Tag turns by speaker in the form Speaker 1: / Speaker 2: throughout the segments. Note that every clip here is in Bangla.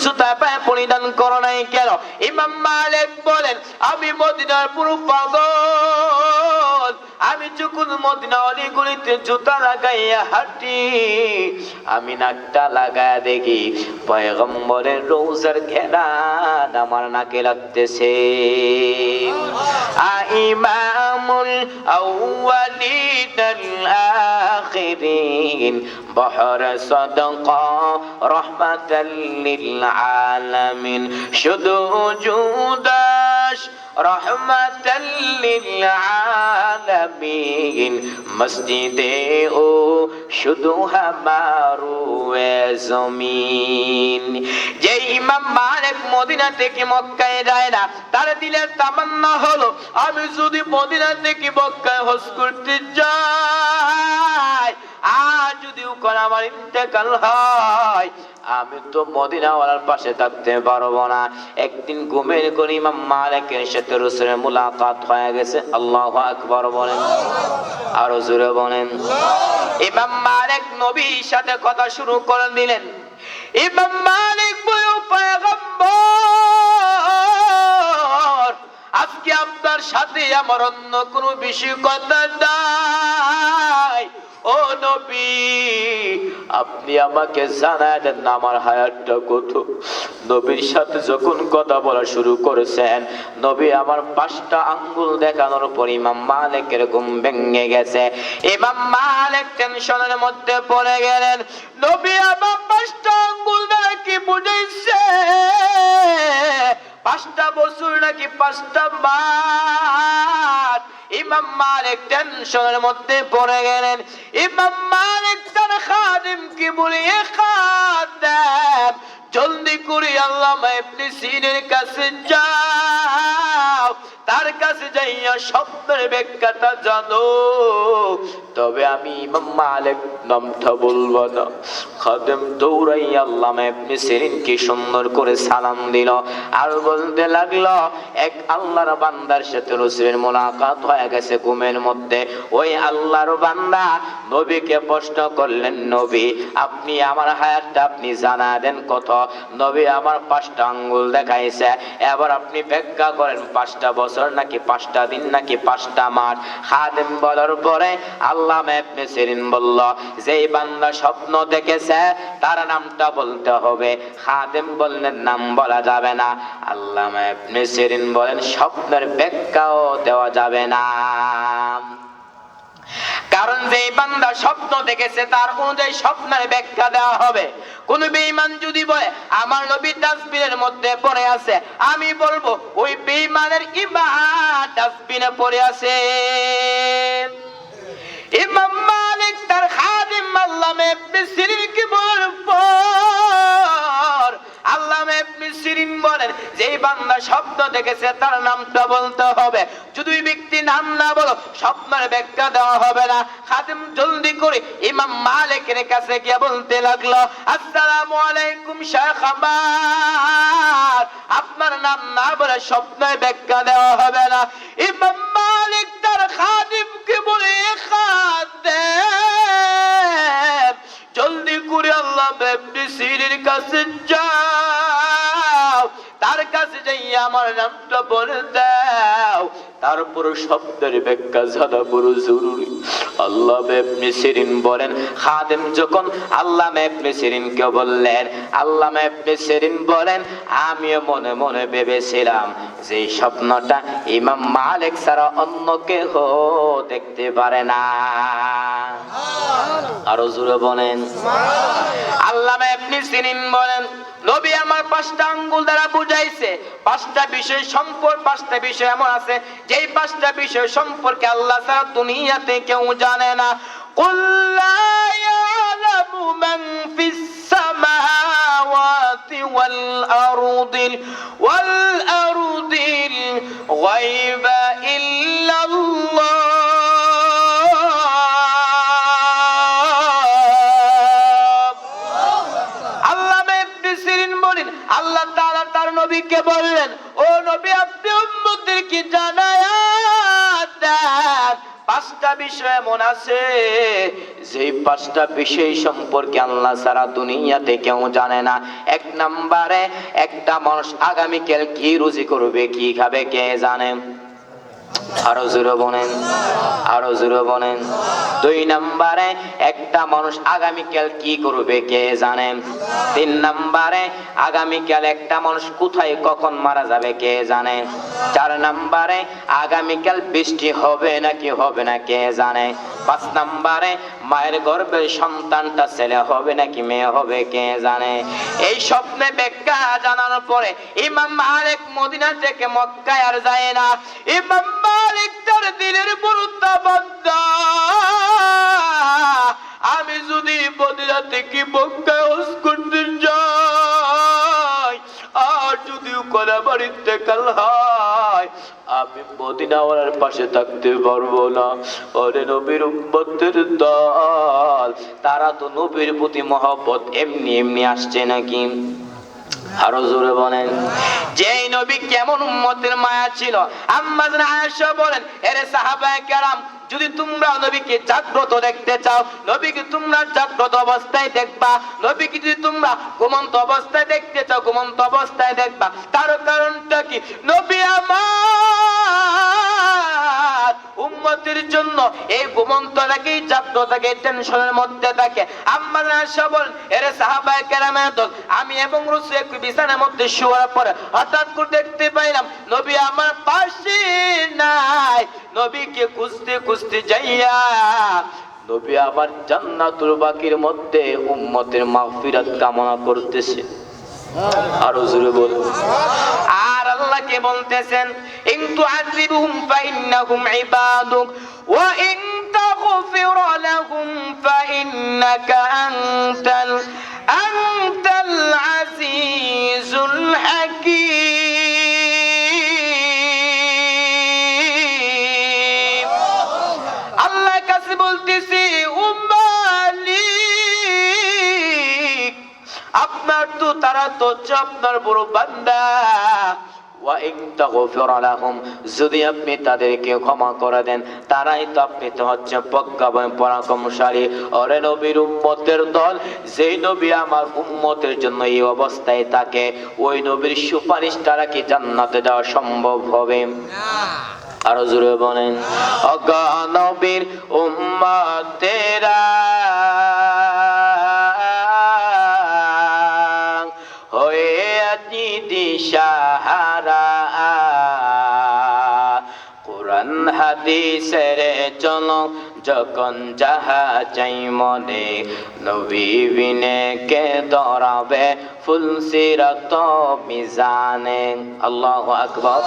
Speaker 1: জুতা পায়ে পরিধান করো নাই কেন? ইমাম মালিক বলেন, আমি মদিনার পুরো পাগল। আমি যখন মদিনা অলিগলিতে জুতা লাগাইয়া হাঁটি, আমি নাকটা লাগায়া দেখি পয়গম্বরের রওজার ঘেরান আমার নাকে লাগতেছে। ইমামুল আউয়ালিন আল আখিরিন বহর সাদাকা রাহমাতাল লিল আলামিন, শুধু জুদাস রহমাতাল লিল আলামিন, মসজিদে ও শুধু হামারু জমিন। যে ইমাম মালিক মদিনা থেকে মক্কায় যায় না, তার দিলের তামান্না হলো, আমি যদি মদিনা থেকে মক্কায় হজ করতে যাই, আর যদি আমার ইন্তেকাল হয়, আমি তো মদিনাওয়ালার পাশে থাকতে পারবো না। একদিন ঘুমের করে ইমাম মালিকের সাথে রাসূলের মুলাকাত হয়ে গেছে। আল্লাহু আকবার বলেন, আরো জোরে বলেন। ইমাম মালিক নবীর সাথে কথা শুরু করে দিলেন। ইমাম মালিক বলে, পয়গম্বর, আজকে আপনার সাথে আমার অন্য কোনো বিষয় কথা নাই। ও নবী, আপনি আমাকে জানায় দেন না আমার হায়াতটা কত। নবীর সাথে যখন কথা বলা শুরু করেছেন, নবী আমার 5টা আঙ্গুল দেখানোর পর ইমাম মালিকের ঘুম ভেঙে গেছে। ইমাম মালিক টেনশনের মধ্যে পড়ে গেলেন। নবী আমার 5টা আঙ্গুল দ্বারা কি বুঝাইছে? 5টা বছর নাকি 5টা মাস? ইমাম মালিক টেনশনের মধ্যে পড়ে গেলেন। ইমাম মালিক তার খাদিমকে বলে, খাদেম, জলদি করে আল্লামা ইবনে সিরিনের কাছে যাও, তার কাছে যাইয়া স্বপ্নের ব্যাখ্যাটা জানো। তবে আমি ইমাম মালিক নামটা বলবো না। খাদেম দৌড়াইয়া আল্লামা ইবনে সিরিনকে সুন্দর করে সালাম দিল, আর বলতে লাগলো, এক আল্লাহর বান্দার সাথে রাসূলের মুলাকাত হয়ে গেছে ঘুমের মধ্যে। ওই আল্লাহর বান্দা নবীকে প্রশ্ন করলেন, নবী, আপনি আমার হায়াতটা আপনি জানা দেন কত? নবী আমার 5টা আঙ্গুল দেখাইছে, এবার আপনি ব্যাখ্যা করেন 5টা বছর নাকি 5টা দিন নাকি 5টা মাস? খাদেম বলার পরে আল্লামা ইবনে সিরিন বলল, যেই বান্দা স্বপ্ন দেখেছে তার নামটা বলতে হবে। খাদেম বললেন, নাম বলা যাবে না। আল্লামা ইবনে সিরিন বলেন, স্বপ্নের ব্যাখ্যাও দেওয়া যাবে না, কারণ যে বান্দা স্বপ্ন দেখেছে তার অনুযায়ী স্বপ্নের ব্যাখ্যা দেওয়া হবে। কোন বেঈমান যদি বলে আমার নবী ডাস্টবিনের মধ্যে পড়ে আছে, আমি বলবো ওই বেঈমানের ঈমান ডাস্টবিনে পড়ে আছে। ইমাম মালিক তার খাদিম আল্লামা ইবনে সিরিনকে বলার পর আল্লামা ইবনে সিরিন বলেন, যেই বান্দা স্বপ্ন দেখেছে তার নামটা বলতে হবে। যদি ব্যক্তি নাম না বলো, স্বপ্নের ব্যাখ্যা দেওয়া হবে না। খাদিম জলদি করে ইমাম মালিকের কাছে গিয়ে বলতে লাগলো, আসসালামু আলাইকুম শাইখ আমার, আপনার নাম না বলে স্বপ্নের ব্যাখ্যা দেওয়া হবে না। ইমাম মালিক তার খাদিমকে বলে, খাদেম, জলদি করে আল্লামা ইবনে সিরিনের কাছে যাও, তার কাছে যাইয়া আমার নামটা বলে দাও, তারপর শব্দের ব্যাখ্যা জানা বড় জরুরি। আল্লামা ইবনে সিরিন বলেন, খাদেম যখন আল্লামা ইবনে সিরিনকে বললেন, আল্লামা ইবনে সিরিন বলেন, আমিও মনে মনে ভেবেছিলাম যে স্বপ্নটা ইমাম মালিক ছাড়া অন্য কেউ দেখতে পারে না। আরো জোরে বলেন। আল্লামা ইবনে সিরিন বলেন, নবী আমার 5টা আঙ্গুল দ্বারা বুঝাইছে 5টা বিষয় সম্পর্ক, 5টা বিষয় এমন আছে যেই 5টা বিষয় সম্পর্কে আল্লাহ ছাড়া দুনিয়াতে কেউ জানে না। কুল লা ইয়ালামু মান ফিস সামাওয়াতি ওয়াল আরদিল গায়বা ইল্লাল্লাহ। আল্লাহ তাআলা তার নবীকে বললেন, ও নবী, আপনি উম্মতদেরকে জানায়া দেন পাঁচটা বিষয় এমন আছে যে পাঁচটা বিষয় সম্পর্কে আল্লাহ সারা দুনিয়াতে কেউ জানে না। এক নম্বরে, একটা মানুষ আগামীকাল কি রুজি করবে, কি খাবে, কে জানে? আরো জোরে বলেন, আরো জোরে বলেন। দুই নম্বরে, একটা মানুষ আগামীকাল কি করবে, কে জানে? তিন নম্বরে, আগামীকাল একটা মানুষ কোথায় কখন মারা যাবে, কে জানে? চার নম্বরে, আগামীকাল বৃষ্টি হবে নাকি হবে না, কে জানে? পাঁচ নম্বরে, মায়ের গর্ভের সন্তানটা ছেলে হবে নাকি মেয়ে হবে, কে জানে? এই স্বপ্নে ব্যাখ্যা জানার পরে ইমাম মালিক মদিনা থেকে মক্কায় আর যায় না। ইমাম মালিক তার দিনের মুরতাবাদ, আমি যদি মদিনা থেকে মক্কায় হজ করতে যাই, আর যদি কোলাবার ইন্তেকাল হয়, আমি মদিনাওয়ালার পাশে থাকতে পারবো না। ওরে নবীর উম্মতের দল, তারা তো নবীর প্রতি মহব্বত এমনি এমনি আসছে নাকি? আরো জোরে বলেন। যেই নবী কেমন উম্মতের মায়া ছিল। আম্মা জান আয়েশা বলেন, এরে সাহাবায়ে কেরাম, যদি তোমরা নবীকে জাগ্রত দেখতে চাও, নবীকে তোমরা জাগ্রত অবস্থায় দেখবা। নবীকে যদি তোমরা ঘুমন্ত অবস্থায় দেখতে চাও, ঘুমন্ত অবস্থায় দেখবা। তার কারণটা কি? নবী আমার উম্মতের জন্য এই ঘুমন্ত থাকে, জাগ্রত থাকে, টেনশনের মধ্যে থাকে। আম্মা জান আয়েশা বলেন, এরে সাহাবায়ে কেরামের দল, আমি এবং রাসূল একটু বিছানার মধ্যে শোয়ার পরে হঠাৎ করে দেখতে পাইলাম নবী আমার পাশে নাই। নবীকে খুঁজতে খুঁজতে যাইয়া নবী আবার জান্নাতুল বাকির মধ্যে উম্মতের মাগফিরাত কামনা করতেছে। আরো জোরে বলুন। আর আল্লাহকে বলতেছেন, ইন তুআযিবুহুম ফাইন্নাহুম ইবাদুক ওয়া ইন তাগফির লাহুম ফাইন্নাকা আনতাল আজিজুল হাকীম। আল্লাহর কাছে বলতেছি, ও মালিক, আপনার তো তারা তো আপনার বড় বান্দা। ওয়া ইন তাগফির লাহুম, যদি আপনি তাদেরকে ক্ষমা করে দেন, তারাই তো আপনি তো হচ্ছে প্রজ্ঞাময় পরাক্রমশালী। ওরে নবীর উম্মতের দল, যেই নবী আমার উম্মতের জন্য এই অবস্থায় থাকে, ওই নবীর সুপারিশ দ্বারা কি জান্নাতে যাওয়া সম্ভব হবে? আরো জোরে বলেন। অগা নবীর উম্মতেরা হয়ে আছি দিশাহারা, কোরআন হাদিসের চলো যখন যাহা চাই মনে, নবী বিনে কে দরাবে ফুল সিরাত মিজানে। আল্লাহু আকবার।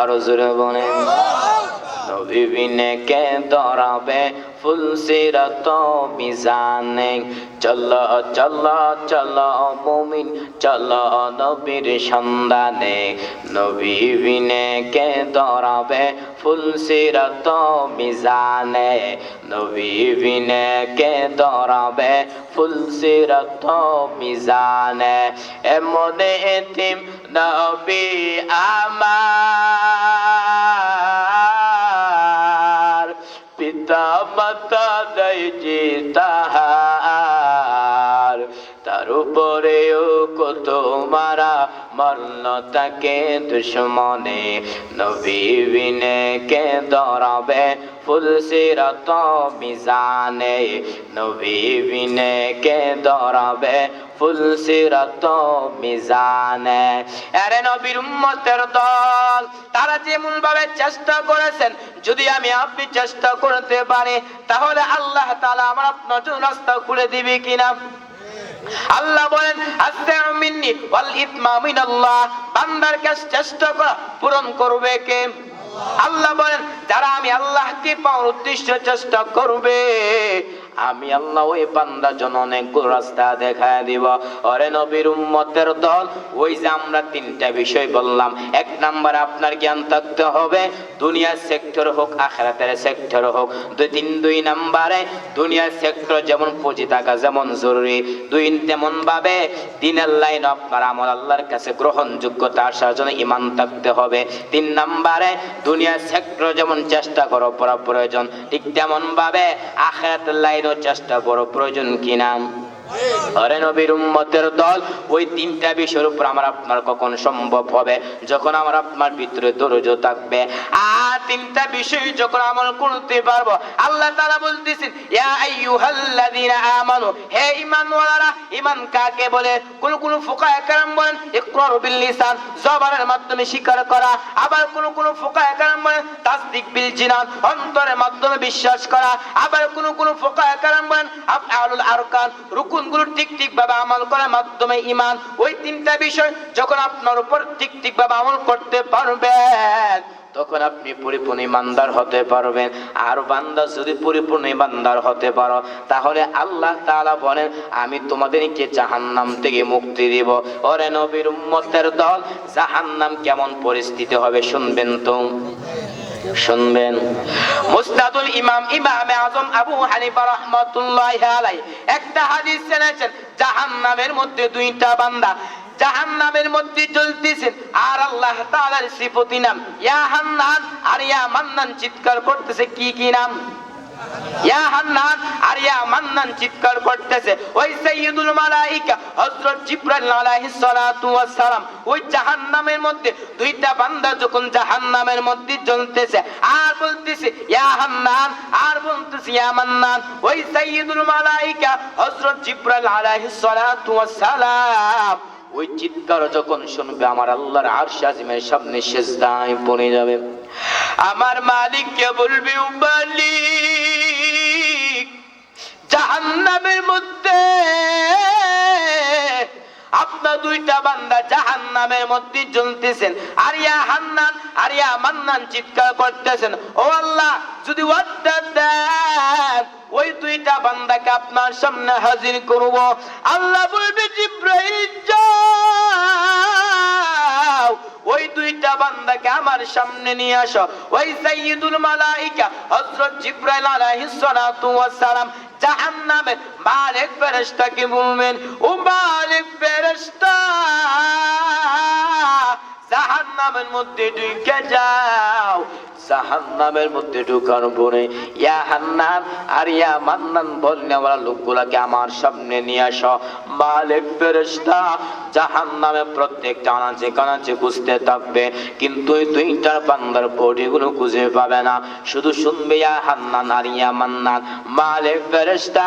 Speaker 1: আরো জোরে বলেন। নবী বিনে কে দরাবে ফুল সিরাত মিজানে। চলো চলো চলো মুমিন, চলো নবীর সন্ধানে, নবী বিনে কে দরাবে ফুল সিরাত মিজানে, নবী বিনে কে দরাবে ফুল সিরাত মিজানে। এমন এতিম নবী আমার, পিতা মাতা দেয় যে তাহার, তার উপরেও কত মারা মরল তাকে দুশ্মনে, নবী বিনে কে দরাবে ফুল সিরাত মিজানে, নবী বিনে কে দরাবে ফুল সিরাত মিজানে। আরে নবীর উম্মতের দল, তারা যেমন ভাবে চেষ্টা করেছেন, যদি আমি আপনি চেষ্টা করতে পারি, তাহলে আল্লাহ তাআলা আমার আপনার জন্য রাস্তা খুলে দিবে কিনা? আল্লাহ বলেন, আসতাউ মিন্নি ওয়াল ইতমা মিনাল্লাহ, বান্দার কাছে চেষ্টা করা পূরণ করবে কে? আল্লাহ বলেন, যারা আমি আল্লাহকে পাওয়ার উদ্দেশ্যে চেষ্টা করবে, আমি আল্লাহ ওই বান্দার জন্য অনেকগুলো রাস্তা দেখায় দিব। ওরে নবীর উম্মতের দল, ওই যে আমরা তিনটা বিষয় বললাম, এক নাম্বার আপনার জ্ঞান থাকতে হবে, দুনিয়ার সেক্টর হোক আখিরাতের সেক্টর হোক। দুই নাম্বারে দুনিয়ার সেক্টর যেমন পুঁজি থাকা যেমন জরুরি, তেমন ভাবে দ্বীনের লাইন আপনার আমল আল্লাহর কাছে গ্রহণযোগ্যতা আসার জন্য ঈমান থাকতে হবে। 3 নাম্বারে দুনিয়ার সেক্টর যেমন চেষ্টা করা প্রয়োজন, ঠিক তেমন ভাবে আখিরাতের লাইনও চেষ্টা করা প্রয়োজন কিনা? আরে নবীর উম্মতের দল, ওই তিনটা বিষয়ের উপর আমার আপনার কখন সম্ভব হবে? যখন আমার আপনার ভিতরে ধৈর্য থাকবে। আর তিনটা বিষয় যখন আমল করতে পারবো, আল্লাহ তাআলা বলতেছেন ইয়া আইয়ুহাল্লাযীনা আমানু, হে ঈমানওয়ালারা। ঈমান কাকে বলে? কোন ফুকাহা কেরাম বলেন ইকরারু বিল লিসান, জবানের মাধ্যমে স্বীকার করা। আবার কোন ফুকাহা কেরাম বলেন তাসদিক বিল জিনান, অন্তরের মাধ্যমে বিশ্বাস করা। আবার কোন ফুকাহা কেরাম বলেন আফআলুল আরকান, রুকুনগুলো ঠিক ভাবে আমল করার মাধ্যমে ঈমান। ওই তিনটা বিষয় যখন আপনার উপর ঠিক ভাবে আমল করতে পারবেন, তখন আপনি পরিপূর্ণ ঈমানদার হতে পারবেন। আর বান্দা যদি পরিপূর্ণ ঈমানদার হতে পারো, তাহলে আল্লাহ তাআলা বলেন আমি তোমাদেরকে জাহান্নাম থেকে মুক্তি দেব। ওরে নবীর উম্মতের দল, জাহান্নাম কেমন পরিস্থিতি হবে শুনবেন তো, শুনবেন। মুসনাদুল ইমামে আজম আবু হানিফা রাহমাতুল্লাহি আলাইহি একটা হাদিস এনেছেন, জাহান্নামের মধ্যে দুইটা বান্দা জাহান্নামের মধ্যে চলতেছেন, আর আল্লাহ তাআলার সিফতি নাম ইয়া হান্নান আর ইয়া মান্নান চিৎকার করতেছে। কি নাম? ইয়া হান্নান আর ইয়া মান্নান চিৎকার করতেছে। ওই সাইয়্যিদুল মালায়েকা হযরত জিবরাইল আলাইহিস সালাতু ওয়াস সালাম ওই জাহান্নামের মধ্যে দুইটা বান্দা যখন জাহান্নামের মধ্যে জ্বলতেছে, আর বলতেছে ইয়া হান্নান আর বলতেছে ইয়া মান্নান, ওই সাইয়্যিদুল মালায়েকা হযরত জিবরাইল আলাইহিস সালাতু ওয়াস সালাম ওই চিৎকার যখন শুনবে, আমার আল্লাহর আরশ আজিমের সামনে সিজদায় পড়ে যাবে। আমার মালিককে বলবে ও মালিক, জাহান্নামের মধ্যে আপনার দুইটা বান্দা জাহান্নামের মধ্যে জ্বলতেছেন, আর ইয়া হান্নান আর ইয়া মান্নান চিৎকার করতেছেন। ও আল্লাহ, যদি ওয়ার্ডার দেন ওই দুইটা বান্দাকে আপনার সামনে হাজির করব। আল্লাহ বলবে জিবরাইল যাও, ওই দুইটা বান্দাকে আমার সামনে নিয়ে আসো। ওই সাইয়্যিদুল মালায়েকা হযরত জিবরাইল আলাইহিস সালাতু ওয়াস সালাম জাহান্নামের মালিক ফেরেশতাকে বলবেন ও মালিক ফেরেশতা, জাহান্নামের মধ্যে ঢুকে যাও। জাহান্নামের মধ্যে ঢুকার পরে ইয়া হান্নান আর ইয়া মান্নান বলনেওয়ালা লোকগুলাকে আমার সামনে নিয়ে আসো। মালিক ফেরেশতা জাহান্নামে প্রত্যেকটা আনাচে কানাচে খুঁজতে থাকবে, কিন্তু ওই দুইটার বান্দার বডিগুলো খুঁজে পাবে না। শুধু শুনবে ইয়া হান্নান আর ইয়া মান্নান। মালিক ফেরেশতা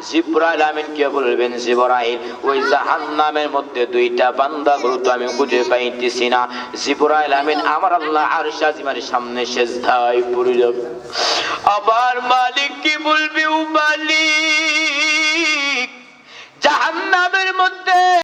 Speaker 1: জিবরাইল আমিনকে বলবেন জিবরাইল, ওই জাহান্নামের মধ্যে দুইটা বান্দাগুলো তো আমি খুঁজে পাইতেছি না। জিবরাইল আমিন আমার আল্লাহ আরশ আজিমের সামনে সিজদায় পড়ে যাবে। আবার মালিক কি বলবে ও মালিক, জাহান্নামের মধ্যে